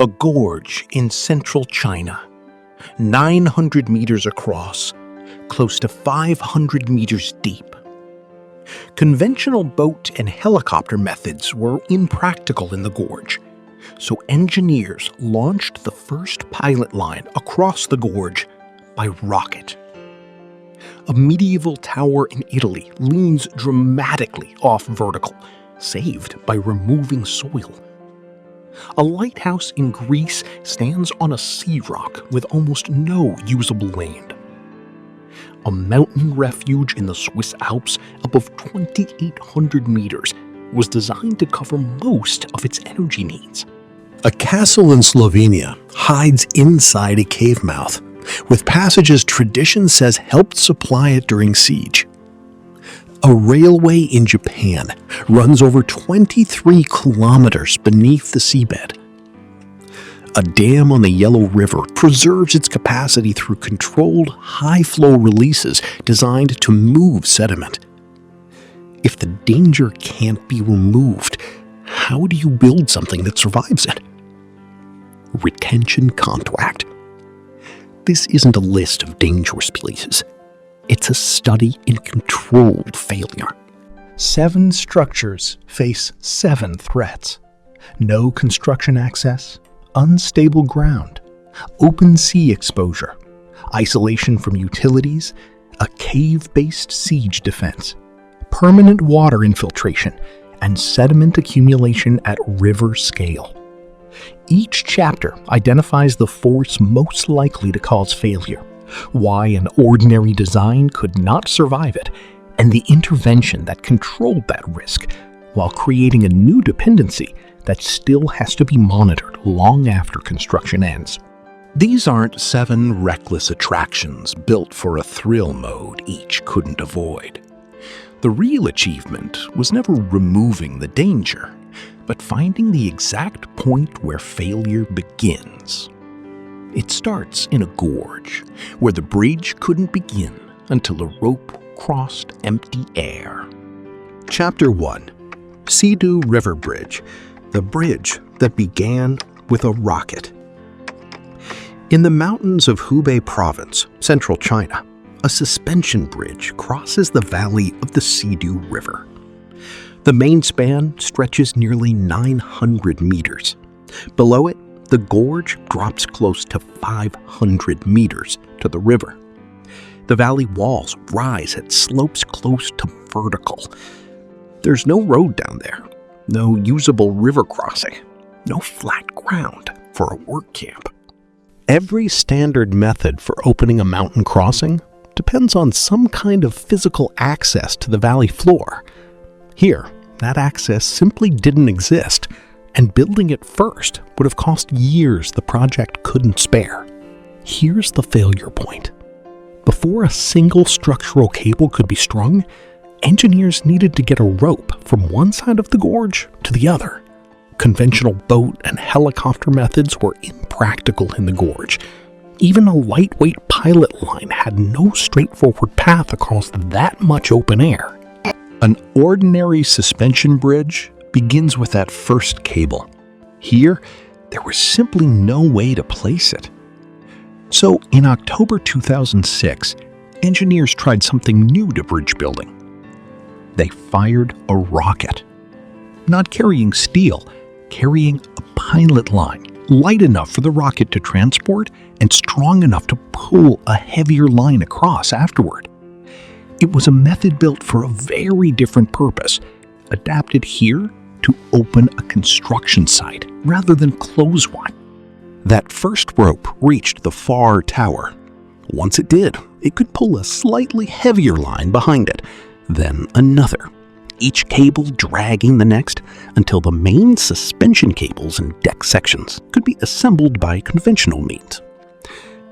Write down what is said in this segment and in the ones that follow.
A gorge in central China, 900 meters across, close to 500 meters deep. Conventional boat and helicopter methods were impractical in the gorge, so engineers launched the first pilot line across the gorge by rocket. A medieval tower in Italy leans dramatically off vertical, saved by removing soil. A lighthouse in Greece stands on a sea rock with almost no usable land. A mountain refuge in the Swiss Alps above 2,800 meters was designed to cover most of its energy needs. A castle in Slovenia hides inside a cave mouth, with passages tradition says helped supply it during siege. A railway in Japan runs over 23 kilometers beneath the seabed. A dam on the Yellow River preserves its capacity through controlled high-flow releases designed to move sediment. If the danger can't be removed, how do you build something that survives it? Retention contract. This isn't a list of dangerous places. It's a study in controlled failure. 7 structures face 7 threats. No construction access, unstable ground, open sea exposure, isolation from utilities, a cave-based siege defense, permanent water infiltration, and sediment accumulation at river scale. Each chapter identifies the force most likely to cause failure, why an ordinary design could not survive it, and the intervention that controlled that risk, while creating a new dependency that still has to be monitored long after construction ends. These aren't 7 reckless attractions built for a thrill mode each couldn't avoid. The real achievement was never removing the danger, but finding the exact point where failure begins. It starts in a gorge, where the bridge couldn't begin until a rope crossed empty air. Chapter 1. Sidu River Bridge, the bridge that began with a rocket. In the mountains of Hubei Province, central China, a suspension bridge crosses the valley of the Sidu River. The main span stretches nearly 900 meters. Below it, the gorge drops close to 500 meters to the river. The valley walls rise at slopes close to vertical. There's no road down there, no usable river crossing, no flat ground for a work camp. Every standard method for opening a mountain crossing depends on some kind of physical access to the valley floor. Here, that access simply didn't exist, and building it first would have cost years the project couldn't spare. Here's the failure point. Before a single structural cable could be strung, engineers needed to get a rope from one side of the gorge to the other. Conventional boat and helicopter methods were impractical in the gorge. Even a lightweight pilot line had no straightforward path across that much open air. An ordinary suspension bridge begins with that first cable. Here, there was simply no way to place it. So, in October 2006, engineers tried something new to bridge building. They fired a rocket. Not carrying steel, carrying a pilot line, light enough for the rocket to transport and strong enough to pull a heavier line across afterward. It was a method built for a very different purpose, adapted here to open a construction site rather than close one. That first rope reached the far tower. Once it did, it could pull a slightly heavier line behind it, then another, each cable dragging the next until the main suspension cables and deck sections could be assembled by conventional means.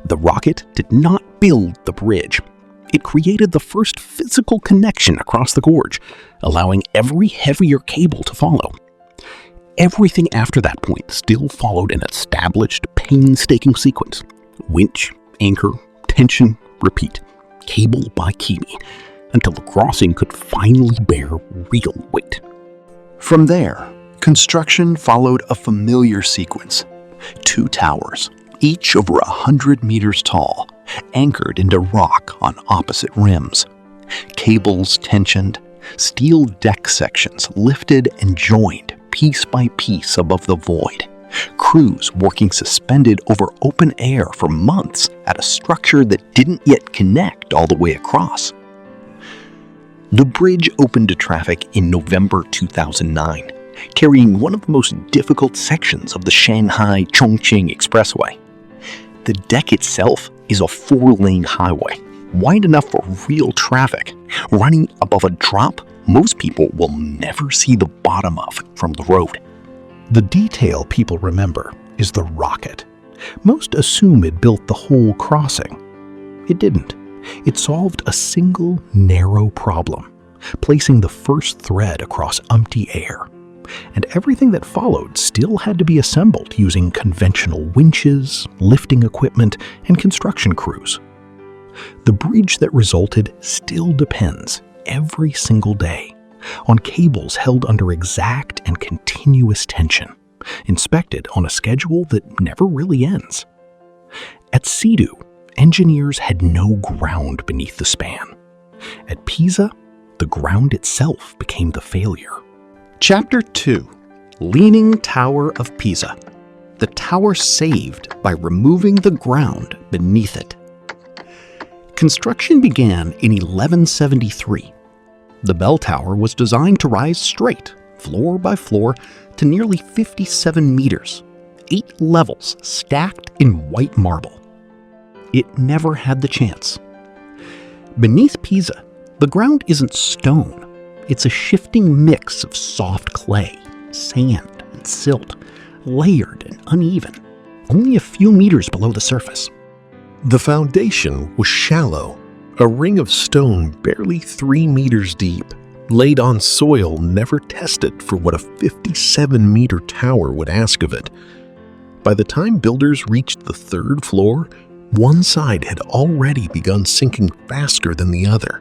The rocket did not build the bridge. It created the first physical connection across the gorge, allowing every heavier cable to follow. Everything after that point still followed an established, painstaking sequence. Winch, anchor, tension, repeat, cable by cable, until the crossing could finally bear real weight. From there, construction followed a familiar sequence. Two towers, each over 100 meters tall, anchored into rock on opposite rims. Cables tensioned, steel deck sections lifted and joined piece by piece above the void. Crews working suspended over open air for months at a structure that didn't yet connect all the way across. The bridge opened to traffic in November 2009, carrying one of the most difficult sections of the Shanghai-Chongqing Expressway. The deck itself is a 4-lane highway, wide enough for real traffic, running above a drop most people will never see the bottom of from the road. The detail people remember is the rocket. Most assume it built the whole crossing. It didn't. It solved a single, narrow problem, placing the first thread across empty air. And everything that followed still had to be assembled using conventional winches, lifting equipment, and construction crews. The bridge that resulted still depends, every single day, on cables held under exact and continuous tension, inspected on a schedule that never really ends. At Sidu, engineers had no ground beneath the span. At Pisa, the ground itself became the failure. Chapter 2. Leaning Tower of Pisa. The tower saved by removing the ground beneath it. Construction began in 1173. The bell tower was designed to rise straight, floor by floor, to nearly 57 meters, 8 levels stacked in white marble. It never had the chance. Beneath Pisa, the ground isn't stone. It's a shifting mix of soft clay, sand, and silt, layered and uneven, only a few meters below the surface. The foundation was shallow, a ring of stone barely 3 meters deep, laid on soil never tested for what a 57-meter tower would ask of it. By the time builders reached the 3rd floor, one side had already begun sinking faster than the other.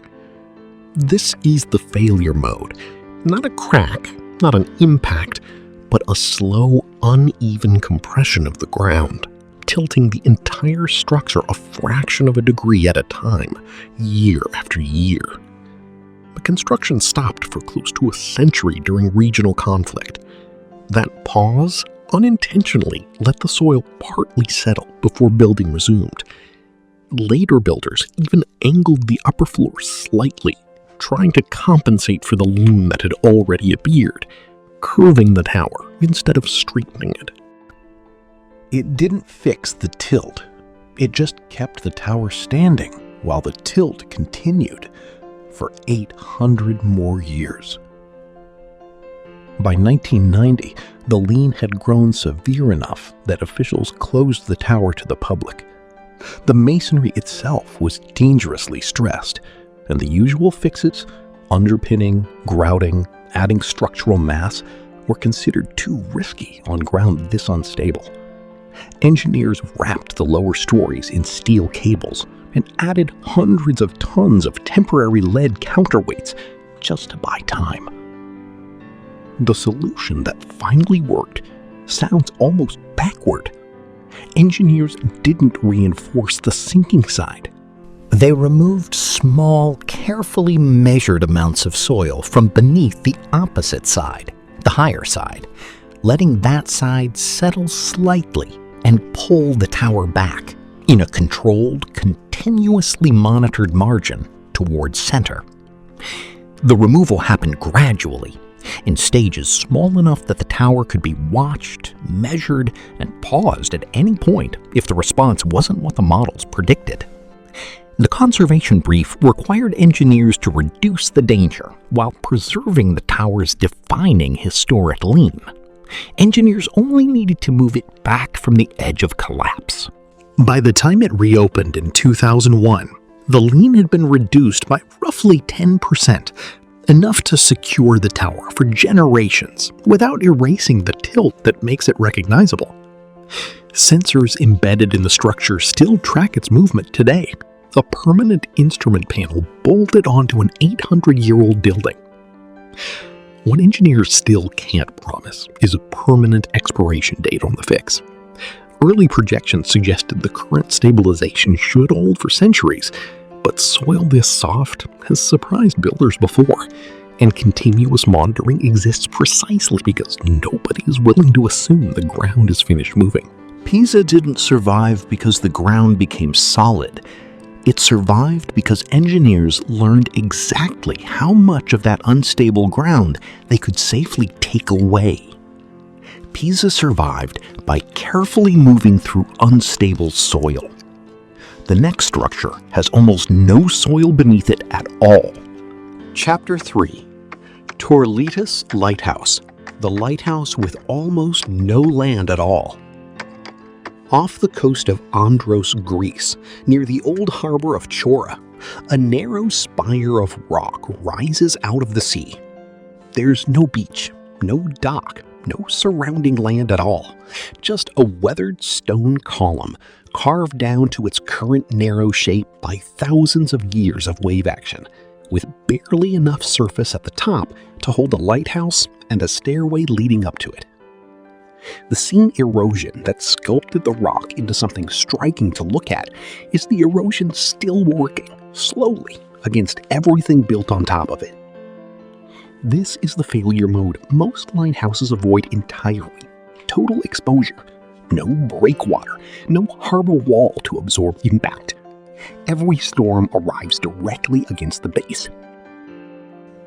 This is the failure mode. Not a crack, not an impact, but a slow, uneven compression of the ground, tilting the entire structure a fraction of a degree at a time, year after year. But construction stopped for close to a century during regional conflict. That pause unintentionally let the soil partly settle before building resumed. Later builders even angled the upper floor slightly, trying to compensate for the loom that had already appeared, curving the tower instead of straightening it. It didn't fix the tilt. It just kept the tower standing while the tilt continued for 800 more years. By 1990, the lean had grown severe enough that officials closed the tower to the public. The masonry itself was dangerously stressed, and the usual fixes, underpinning, grouting, adding structural mass, were considered too risky on ground this unstable. Engineers wrapped the lower stories in steel cables and added hundreds of tons of temporary lead counterweights just to buy time. The solution that finally worked sounds almost backward. Engineers didn't reinforce the sinking side. They removed small, carefully measured amounts of soil from beneath the opposite side, the higher side, letting that side settle slightly and pull the tower back in a controlled, continuously monitored margin towards center. The removal happened gradually, in stages small enough that the tower could be watched, measured, and paused at any point if the response wasn't what the models predicted. The conservation brief required engineers to reduce the danger while preserving the tower's defining historic lean. Engineers only needed to move it back from the edge of collapse. By the time it reopened in 2001, the lean had been reduced by roughly 10%, enough to secure the tower for generations without erasing the tilt that makes it recognizable. Sensors embedded in the structure still track its movement today, a permanent instrument panel bolted onto an 800-year-old building. What engineers still can't promise is a permanent expiration date on the fix. Early projections suggested the current stabilization should hold for centuries, but soil this soft has surprised builders before, and continuous monitoring exists precisely because nobody is willing to assume the ground is finished moving. Pisa didn't survive because the ground became solid. It survived because engineers learned exactly how much of that unstable ground they could safely take away. Pisa survived by carefully moving through unstable soil. The next structure has almost no soil beneath it at all. Chapter 3. Tourlitis Lighthouse, the lighthouse with almost no land at all. Off the coast of Andros, Greece, near the old harbor of Chora, a narrow spire of rock rises out of the sea. There's no beach, no dock, no surrounding land at all, just a weathered stone column carved down to its current narrow shape by thousands of years of wave action, with barely enough surface at the top to hold a lighthouse and a stairway leading up to it. The same erosion that sculpted the rock into something striking to look at is the erosion still working, slowly, against everything built on top of it. This is the failure mode most lighthouses avoid entirely. Total exposure. No breakwater, no harbor wall to absorb impact. Every storm arrives directly against the base.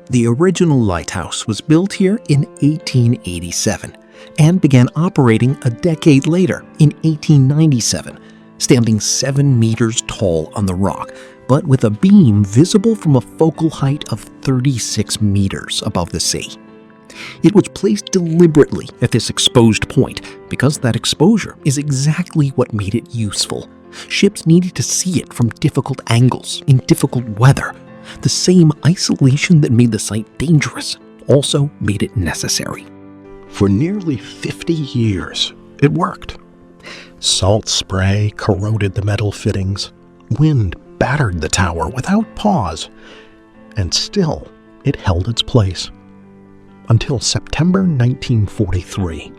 The original lighthouse was built here in 1887 and began operating a decade later in 1897, standing 7 meters tall on the rock, but with a beam visible from a focal height of 36 meters above the sea. It was placed deliberately at this exposed point because that exposure is exactly what made it useful. Ships needed to see it from difficult angles, in difficult weather. The same isolation that made the site dangerous also made it necessary. For nearly 50 years, it worked. Salt spray corroded the metal fittings. Wind battered the tower without pause. And still, it held its place. Until September 1943,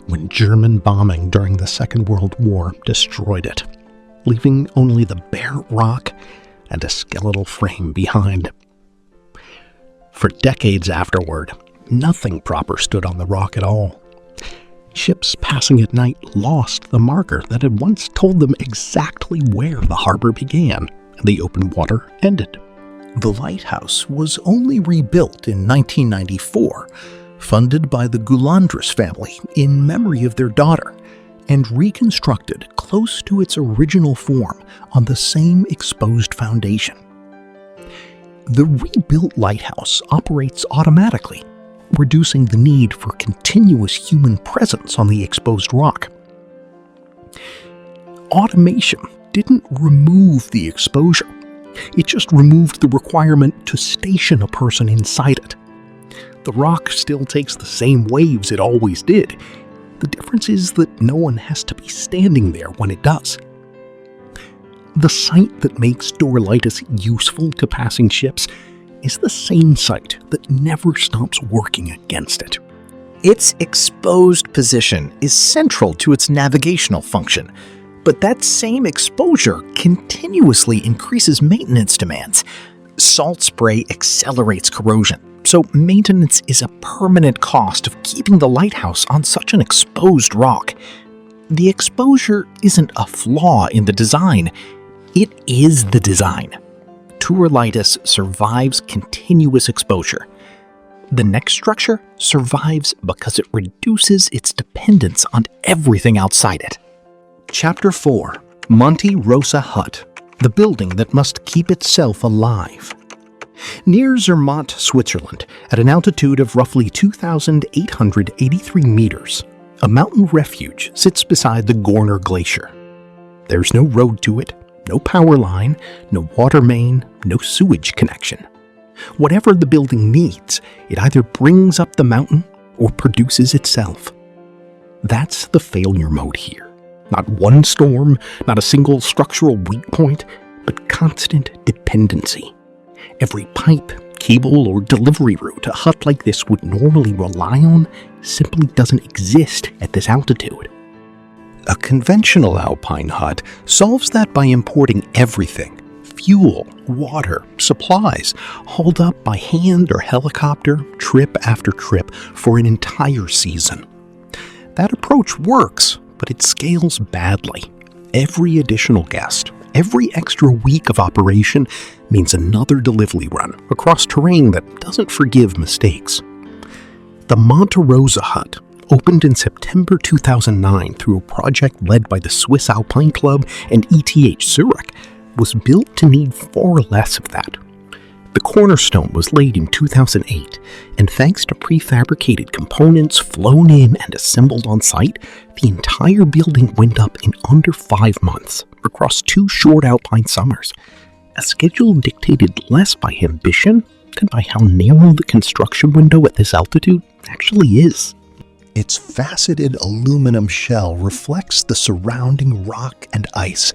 when German bombing during the Second World War destroyed it, leaving only the bare rock and a skeletal frame behind. For decades afterward, nothing proper stood on the rock at all. Ships passing at night lost the marker that had once told them exactly where the harbor began and the open water ended. The lighthouse was only rebuilt in 1994, funded by the Goulandris family in memory of their daughter, and reconstructed close to its original form on the same exposed foundation. The rebuilt lighthouse operates automatically, reducing the need for continuous human presence on the exposed rock. Automation didn't remove the exposure. It just removed the requirement to station a person inside it. The rock still takes the same waves it always did. The difference is that no one has to be standing there when it does. The site that makes Tourlitis useful to passing ships is the same site that never stops working against it. Its exposed position is central to its navigational function, but that same exposure continuously increases maintenance demands. Salt spray accelerates corrosion, so maintenance is a permanent cost of keeping the lighthouse on such an exposed rock. The exposure isn't a flaw in the design, it is the design. Tourlitis survives continuous exposure. The next structure survives because it reduces its dependence on everything outside it. Chapter 4. Monte Rosa Hut, the building that must keep itself alive. Near Zermatt, Switzerland, at an altitude of roughly 2,883 meters, a mountain refuge sits beside the Gorner Glacier. There's no road to it, no power line, no water main, no sewage connection. Whatever the building needs, it either brings up the mountain or produces itself. That's the failure mode here. Not one storm, not a single structural weak point, but constant dependency. Every pipe, cable, or delivery route a hut like this would normally rely on simply doesn't exist at this altitude. A conventional alpine hut solves that by importing everything: fuel, water, supplies, hauled up by hand or helicopter, trip after trip for an entire season. That approach works, but it scales badly. Every additional guest, every extra week of operation means another delivery run across terrain that doesn't forgive mistakes. The Monte Rosa Hut opened in September 2009 through a project led by the Swiss Alpine Club and ETH Zurich, was built to need far less of that. The cornerstone was laid in 2008, and thanks to prefabricated components flown in and assembled on site, the entire building went up in under 5 months across 2 short alpine summers. A schedule dictated less by ambition than by how narrow the construction window at this altitude actually is. Its faceted aluminum shell reflects the surrounding rock and ice.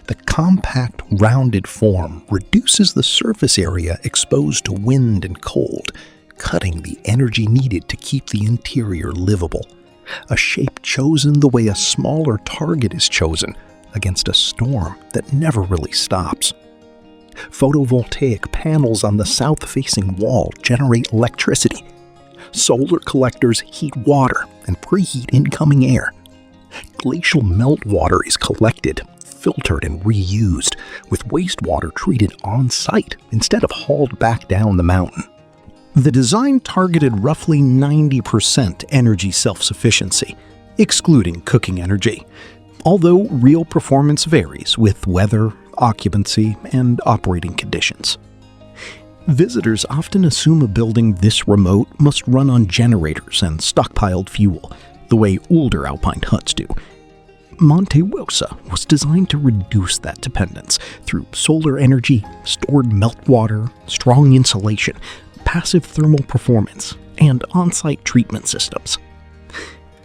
The compact, rounded form reduces the surface area exposed to wind and cold, cutting the energy needed to keep the interior livable. A shape chosen the way a smaller target is chosen against a storm that never really stops. Photovoltaic panels on the south-facing wall generate electricity. Solar collectors heat water and preheat incoming air. Glacial meltwater is collected, filtered, and reused, with wastewater treated on-site instead of hauled back down the mountain. The design targeted roughly 90% energy self-sufficiency, excluding cooking energy, although real performance varies with weather, occupancy, and operating conditions. Visitors often assume a building this remote must run on generators and stockpiled fuel, the way older alpine huts do. Monte Rosa was designed to reduce that dependence through solar energy, stored meltwater, strong insulation, passive thermal performance, and on-site treatment systems.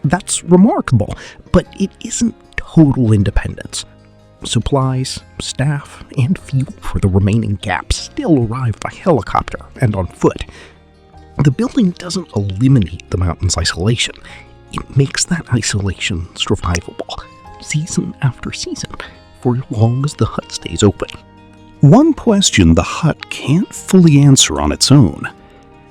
That's remarkable, but it isn't total independence. Supplies, staff, and fuel for the remaining gaps still arrive by helicopter and on foot. The building doesn't eliminate the mountain's isolation. It makes that isolation survivable, season after season, for as long as the hut stays open. One question the hut can't fully answer on its own: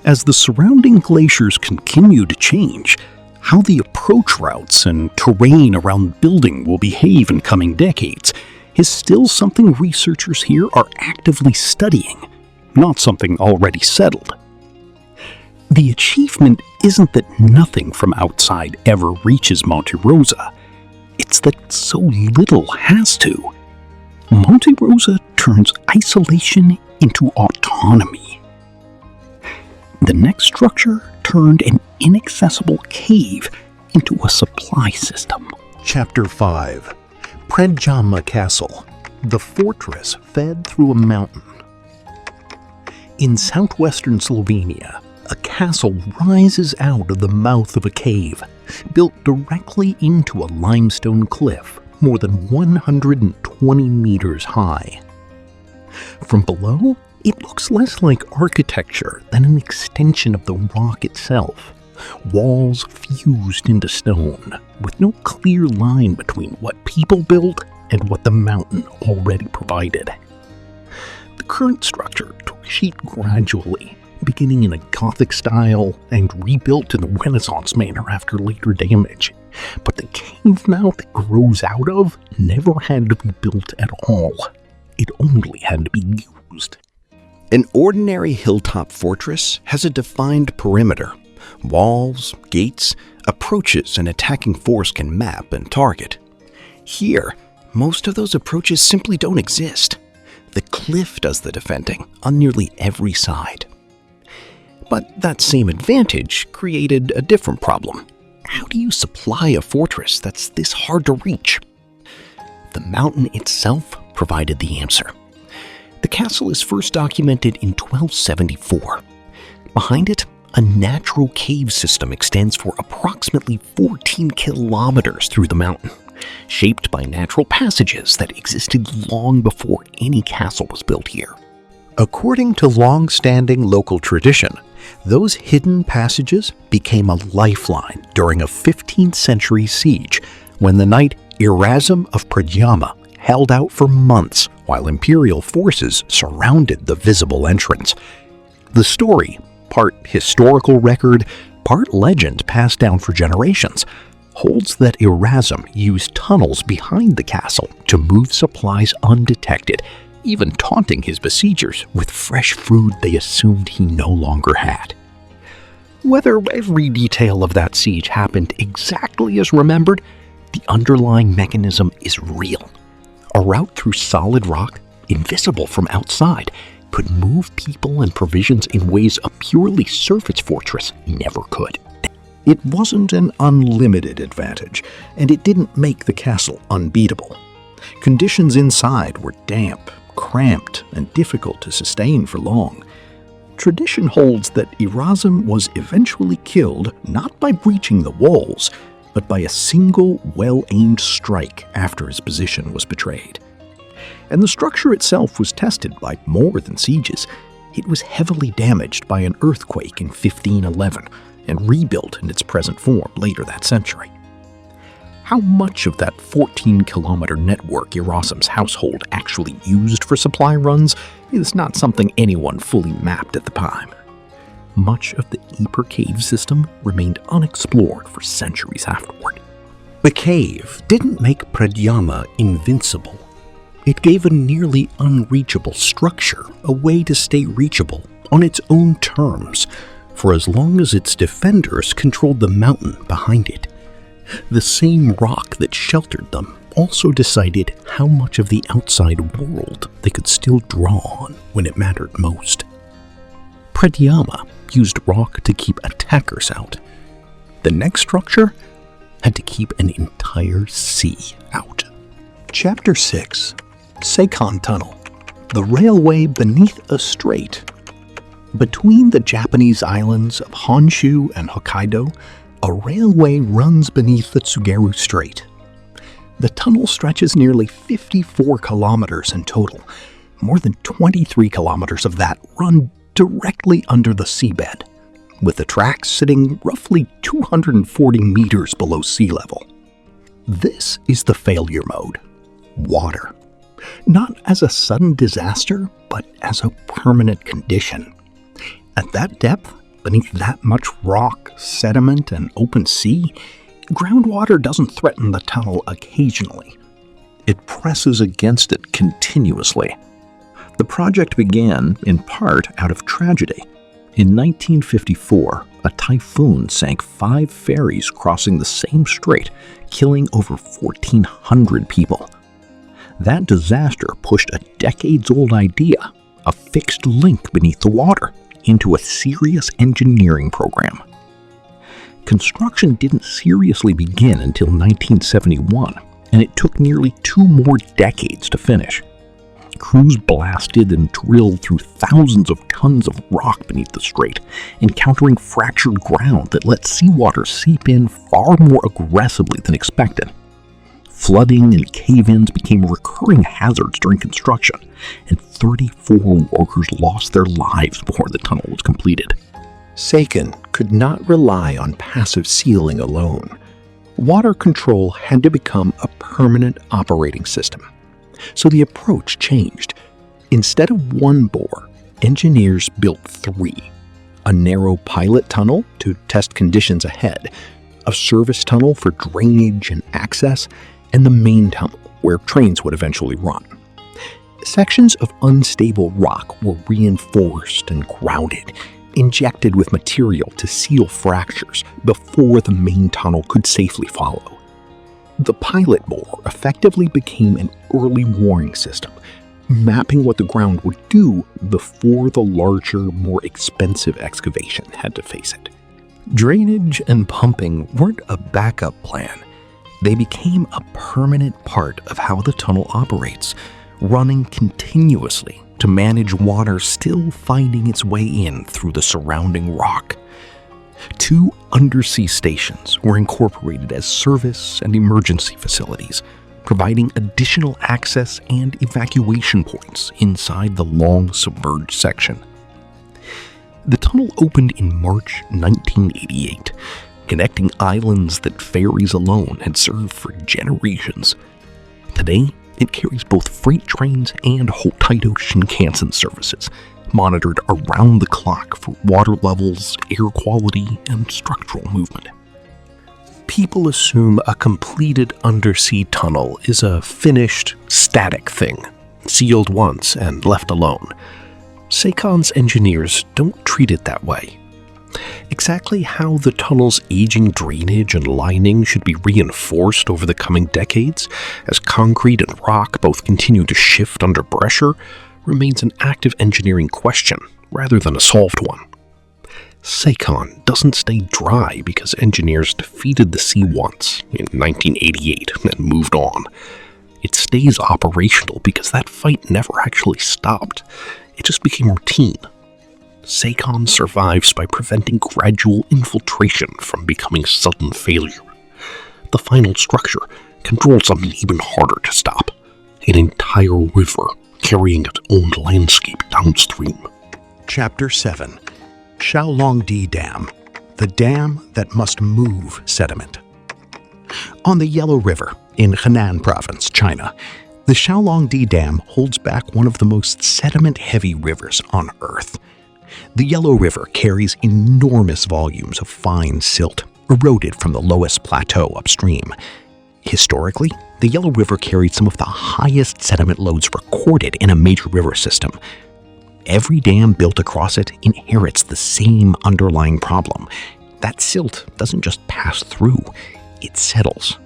as the surrounding glaciers continue to change, how the approach routes and terrain around the building will behave in coming decades is still something researchers here are actively studying, not something already settled. The achievement isn't that nothing from outside ever reaches Monte Rosa, it's that so little has to. Monte Rosa turns isolation into autonomy. The next structure turned an inaccessible cave into a supply system. Chapter 5. Predjama Castle. The fortress fed through a mountain. In southwestern Slovenia, a castle rises out of the mouth of a cave, built directly into a limestone cliff more than 120 meters high. From below, it looks less like architecture than an extension of the rock itself. Walls fused into stone, with no clear line between what people built and what the mountain already provided. The current structure took shape gradually, beginning in a Gothic style and rebuilt in the Renaissance manner after later damage. But the cave mouth it grows out of never had to be built at all. It only had to be used. An ordinary hilltop fortress has a defined perimeter. Walls, gates, approaches an attacking force can map and target. Here, most of those approaches simply don't exist. The cliff does the defending on nearly every side. But that same advantage created a different problem. How do you supply a fortress that's this hard to reach? The mountain itself provided the answer. The castle is first documented in 1274. Behind it, a natural cave system extends for approximately 14 kilometers through the mountain, shaped by natural passages that existed long before any castle was built here. According to long-standing local tradition, those hidden passages became a lifeline during a 15th century siege when the knight Erasm of Predjama held out for months while imperial forces surrounded the visible entrance. The story, part historical record, part legend passed down for generations, holds that Erasm used tunnels behind the castle to move supplies undetected, even taunting his besiegers with fresh food they assumed he no longer had. Whether every detail of that siege happened exactly as remembered, the underlying mechanism is real. A route through solid rock, invisible from outside, could move people and provisions in ways a purely surface fortress never could. It wasn't an unlimited advantage, and it didn't make the castle unbeatable. Conditions inside were damp, cramped, and difficult to sustain for long. Tradition holds that Erasm was eventually killed not by breaching the walls, but by a single well-aimed strike after his position was betrayed. And the structure itself was tested by more than sieges. It was heavily damaged by an earthquake in 1511 and rebuilt in its present form later that century. How much of that 14-kilometer network Erasm's household actually used for supply runs is not something anyone fully mapped at the time. Much of the Ypres cave system remained unexplored for centuries afterward. The cave didn't make Predjama invincible. It gave a nearly unreachable structure a way to stay reachable on its own terms for as long as its defenders controlled the mountain behind it. The same rock that sheltered them also decided how much of the outside world they could still draw on when it mattered most. Predjama used rock to keep attackers out. The next structure had to keep an entire sea out. Chapter 6. Seikan Tunnel, the railway beneath a strait. Between the Japanese islands of Honshu and Hokkaido, a railway runs beneath the Tsugaru Strait. The tunnel stretches nearly 54 kilometers in total. More than 23 kilometers of that run directly under the seabed, with the tracks sitting roughly 240 meters below sea level. This is the failure mode. Water. Not as a sudden disaster, but as a permanent condition. At that depth, beneath that much rock, sediment, and open sea, groundwater doesn't threaten the tunnel occasionally. It presses against it continuously. The project began, in part, out of tragedy. In 1954, a typhoon sank 5 ferries crossing the same strait, killing over 1,400 people. That disaster pushed a decades-old idea, a fixed link beneath the water, into a serious engineering program. Construction didn't seriously begin until 1971, and it took nearly 2 more decades to finish. Crews blasted and drilled through thousands of tons of rock beneath the strait, encountering fractured ground that let seawater seep in far more aggressively than expected. Flooding and cave-ins became recurring hazards during construction, and 34 workers lost their lives before the tunnel was completed. Seikan could not rely on passive sealing alone. Water control had to become a permanent operating system. So the approach changed. Instead of 1 bore, engineers built 3. A narrow pilot tunnel to test conditions ahead, a service tunnel for drainage and access, and the main tunnel where trains would eventually run. Sections of unstable rock were reinforced and grouted, injected with material to seal fractures before the main tunnel could safely follow. The pilot bore effectively became an early warning system, mapping what the ground would do before the larger, more expensive excavation had to face it. Drainage and pumping weren't a backup plan. They became a permanent part of how the tunnel operates, running continuously to manage water still finding its way in through the surrounding rock. 2 undersea stations were incorporated as service and emergency facilities, providing additional access and evacuation points inside the long submerged section. The tunnel opened in March 1988, connecting islands that ferries alone had served for generations. Today, it carries both freight trains and Hokkaido Shinkansen services, monitored around the clock for water levels, air quality, and structural movement. People assume a completed undersea tunnel is a finished, static thing, sealed once and left alone. Seikan's engineers don't treat it that way. Exactly how the tunnel's aging drainage and lining should be reinforced over the coming decades, as concrete and rock both continue to shift under pressure, remains an active engineering question rather than a solved one. Seikan doesn't stay dry because engineers defeated the sea once in 1988 and moved on. It stays operational because that fight never actually stopped. It just became routine. Seikan survives by preventing gradual infiltration from becoming sudden failure. The final structure controls something even harder to stop: an entire river carrying its own landscape downstream. Chapter 7: Xiaolangdi Dam, the dam that must move sediment. On the Yellow River in Henan Province, China, the Xiaolangdi Dam holds back one of the most sediment-heavy rivers on Earth. The Yellow River carries enormous volumes of fine silt, eroded from the lowest plateau upstream. Historically, the Yellow River carried some of the highest sediment loads recorded in a major river system. Every dam built across it inherits the same underlying problem. That silt doesn't just pass through, it settles.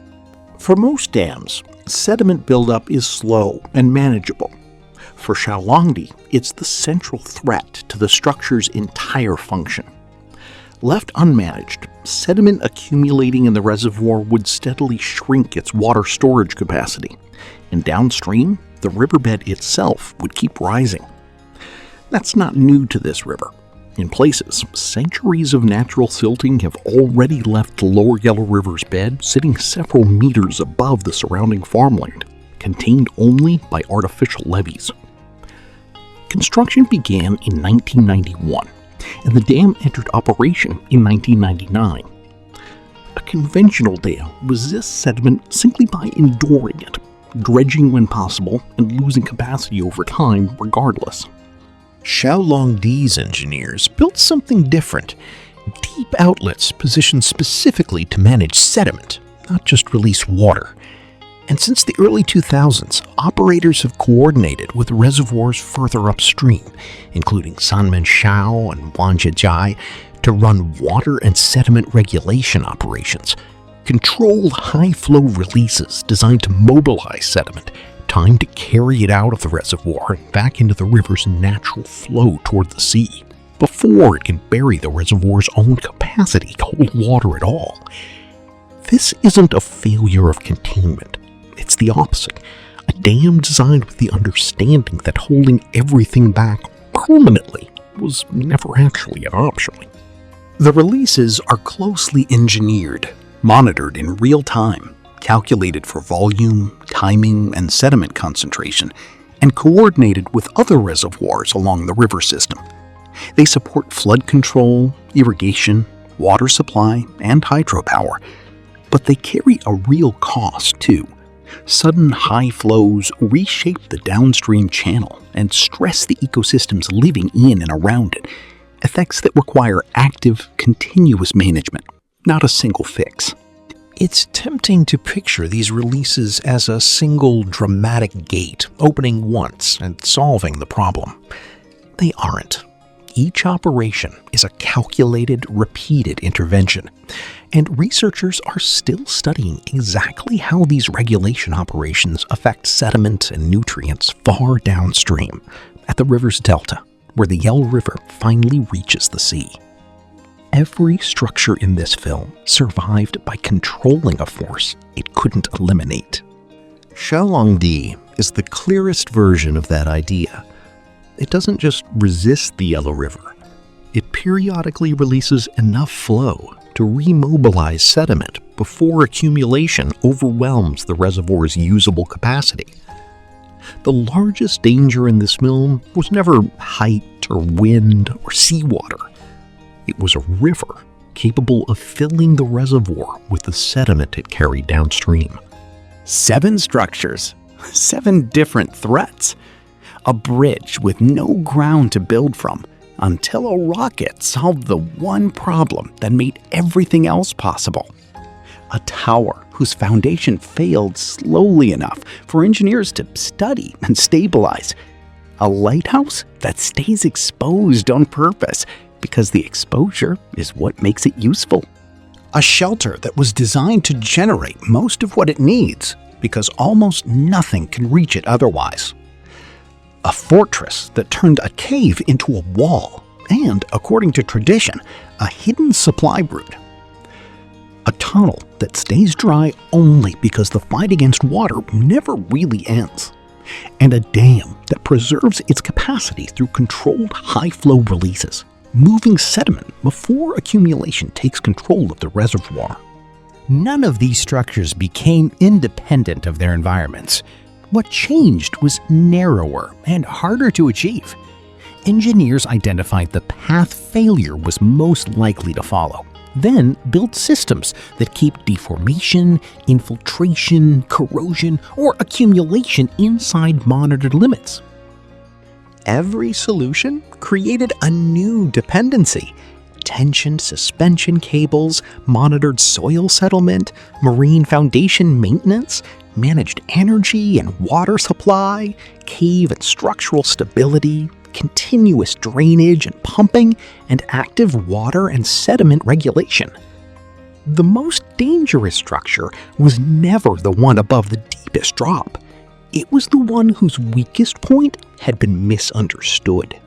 For most dams, sediment buildup is slow and manageable. For Xiaolangdi, it's the central threat to the structure's entire function. Left unmanaged, sediment accumulating in the reservoir would steadily shrink its water storage capacity, and downstream, the riverbed itself would keep rising. That's not new to this river. In places, centuries of natural silting have already left the lower Yellow River's bed sitting several meters above the surrounding farmland, contained only by artificial levees. Construction began in 1991, and the dam entered operation in 1999. A conventional dam resists sediment simply by enduring it, dredging when possible and losing capacity over time regardless. Xiaolangdi's engineers built something different: deep outlets positioned specifically to manage sediment, not just release water. And since the early 2000s, operators have coordinated with reservoirs further upstream, including Sanmenshao and Wanjiajai, to run water and sediment regulation operations, control high-flow releases designed to mobilize sediment, timed to carry it out of the reservoir and back into the river's natural flow toward the sea, before it can bury the reservoir's own capacity to hold water at all. This isn't a failure of containment. It's the opposite. A dam designed with the understanding that holding everything back permanently was never actually an option. The releases are closely engineered, monitored in real time, calculated for volume, timing, and sediment concentration, and coordinated with other reservoirs along the river system. They support flood control, irrigation, water supply, and hydropower, but they carry a real cost too. Sudden high flows reshape the downstream channel and stress the ecosystems living in and around it, effects that require active, continuous management, not a single fix. It's tempting to picture these releases as a single dramatic gate opening once and solving the problem. They aren't. Each operation is a calculated, repeated intervention, and researchers are still studying exactly how these regulation operations affect sediment and nutrients far downstream, at the river's delta, where the Yellow River finally reaches the sea. Every structure in this film survived by controlling a force it couldn't eliminate. Xiaolangdi is the clearest version of that idea. It doesn't just resist the Yellow River. It periodically releases enough flow to remobilize sediment before accumulation overwhelms the reservoir's usable capacity. The largest danger in this film was never height or wind or seawater. It was a river capable of filling the reservoir with the sediment it carried downstream. 7 structures, 7 different threats. A bridge with no ground to build from, until a rocket solved the one problem that made everything else possible. A tower whose foundation failed slowly enough for engineers to study and stabilize. A lighthouse that stays exposed on purpose because the exposure is what makes it useful. A shelter that was designed to generate most of what it needs because almost nothing can reach it otherwise. A fortress that turned a cave into a wall and, according to tradition, a hidden supply route. A tunnel that stays dry only because the fight against water never really ends. And a dam that preserves its capacity through controlled high-flow releases, moving sediment before accumulation takes control of the reservoir. None of these structures became independent of their environments. What changed was narrower and harder to achieve. Engineers identified the path failure was most likely to follow, then built systems that keep deformation, infiltration, corrosion, or accumulation inside monitored limits. Every solution created a new dependency. Tensioned suspension cables, monitored soil settlement, marine foundation maintenance, managed energy and water supply, cave and structural stability, continuous drainage and pumping, and active water and sediment regulation. The most dangerous structure was never the one above the deepest drop. It was the one whose weakest point had been misunderstood.